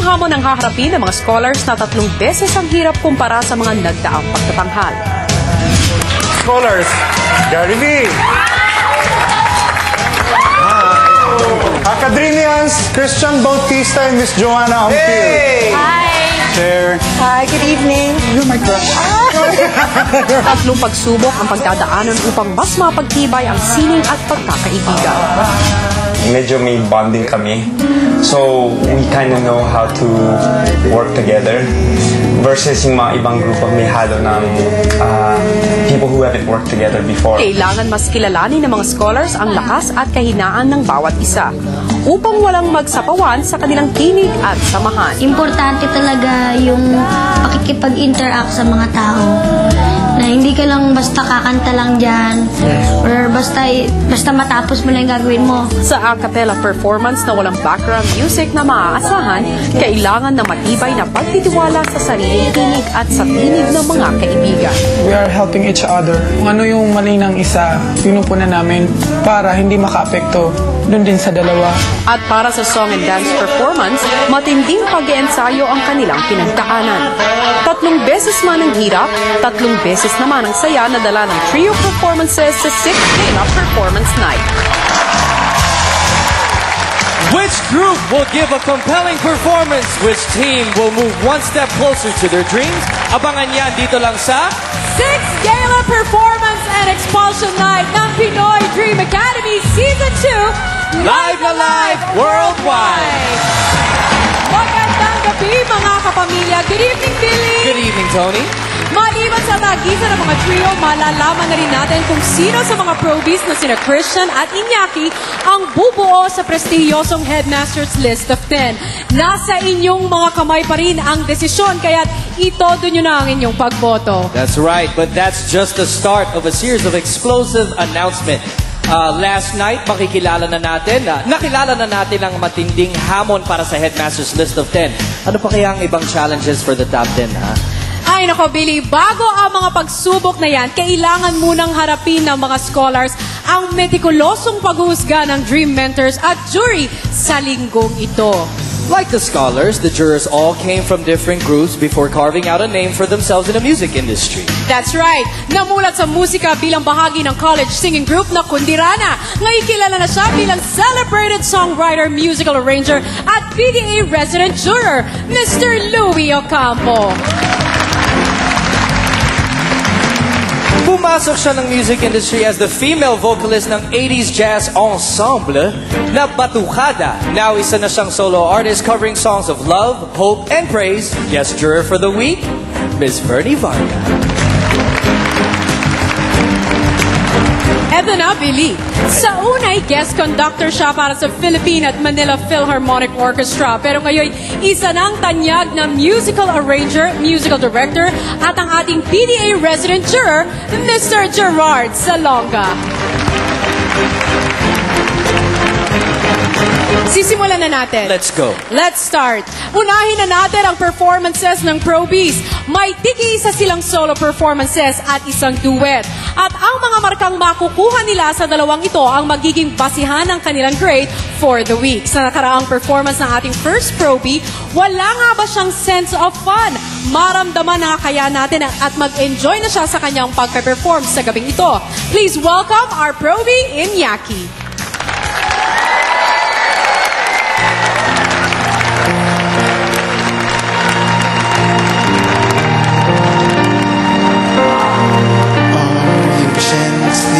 hamon ang haharapin ng mga scholars na 3 beses ang hirap kumpara sa mga nagdaang pagtatanghal. Scholars, Gary V. Acadremians, Christian Bautista and Miss Joanna Ampil. Hey! Hi! Chair. Hi, good evening. You're my crush. 3 pagsubok ang pagdadaanan upang mas mapagtibay ang sining at pagkakaibigan. Medyo may bonding kami. So, we kind of know how to work together. Versus yung mga ibang grupo may halo ng people who haven't worked together before. Kailangan mas kilalanin ng mga scholars ang lakas at kahinaan ng bawat isa upang walang magsapawan sa kanilang tinig at samahan. Importante talaga yung pakikipag-interact sa mga tao. Na hindi ka lang basta kakanta lang dyan or basta matapos mo lang yung gagawin mo. Sa a cappella performance na walang background music na maaasahan, kailangan na matibay na pagtitiwala sa sariling tinig at sa tinig ng mga kaibigan. We are helping each other. Kung ano yung mali ng isa, pinupunan namin para hindi makaapekto dun din sa dalawa. At para sa song and dance performance, matinding pag-iensayo ang kanilang pinagdaanan. 3 beses man ang hirap, 3 beses naman ang saya na dala ng trio performances sa 6th Gala Performance Night. Which group will give a compelling performance? Which team will move one step closer to their dreams? Abangan yan dito lang sa 6th Gala Performance and Expulsion Night ng Pinoy Dream Academy Season 2 Live na Live Worldwide! Magandang gabi mga kapamilya. Good evening, Billy! Good evening, Tony. Maliban sa tagisan ng mga trio, malalaman na rin natin kung sino sa mga probies na sina Christian at Iñaki ang bubuo sa prestihiyosong Headmasters List of 10. Nasa inyong mga kamay pa rin ang desisyon, kaya itodo nyo na ang inyong pagboto. That's right, but that's just the start of a series of explosive announcements. Last night, nakilala na natin ang matinding hamon para sa Headmasters List of 10. Ano pa kaya ang ibang challenges for the top 10, ha? Ay nako, Billy, bago ang mga pagsubok na yan, kailangan munang harapin ng mga scholars ang metikulosong paghuhusga ng Dream Mentors at jury sa linggong ito. Like the scholars, the jurors all came from different groups before carving out a name for themselves in the music industry. That's right. Namulat sa musika bilang bahagi ng college singing group na Kundirana. Ngayon kilala na siya bilang celebrated songwriter, musical arranger, at PDA resident juror, Mr. Louie Ocampo. Pumasok siya ng music industry as the female vocalist ng 80s jazz ensemble na Batukada. Now, isa na siyang solo artist covering songs of love, hope, and praise. Guest juror for the week, Ms. Bernie Varga. Eto na, Billy. Sa unay, guest conductor siya para sa Philippine at Manila Philharmonic Orchestra. Pero ngayon, isa ng tanyag na musical arranger, musical director, at ang ating PDA resident juror, Mr. Gerard Salonga. Sisimulan na natin. Let's go. Let's start. Unahin na natin ang performances ng Probies. May tig-isa silang solo performances at isang duet. At ang mga markang makukuha nila sa dalawang ito ang magiging basihan ng kanilang grade for the week. Sa nakaraang performance ng ating first Probie, wala nga ba siyang sense of fun? Maramdaman na kaya natin at mag-enjoy na siya sa kanyang pagpe-perform sa gabing ito. Please welcome our Probie, Iñaki.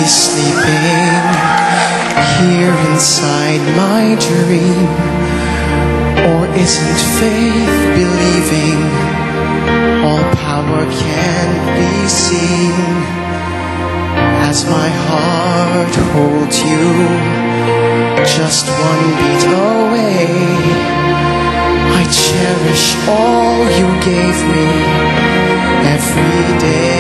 Sleeping here inside my dream, or isn't faith believing all power can be seen? As my heart holds you just one beat away, I cherish all you gave me every day.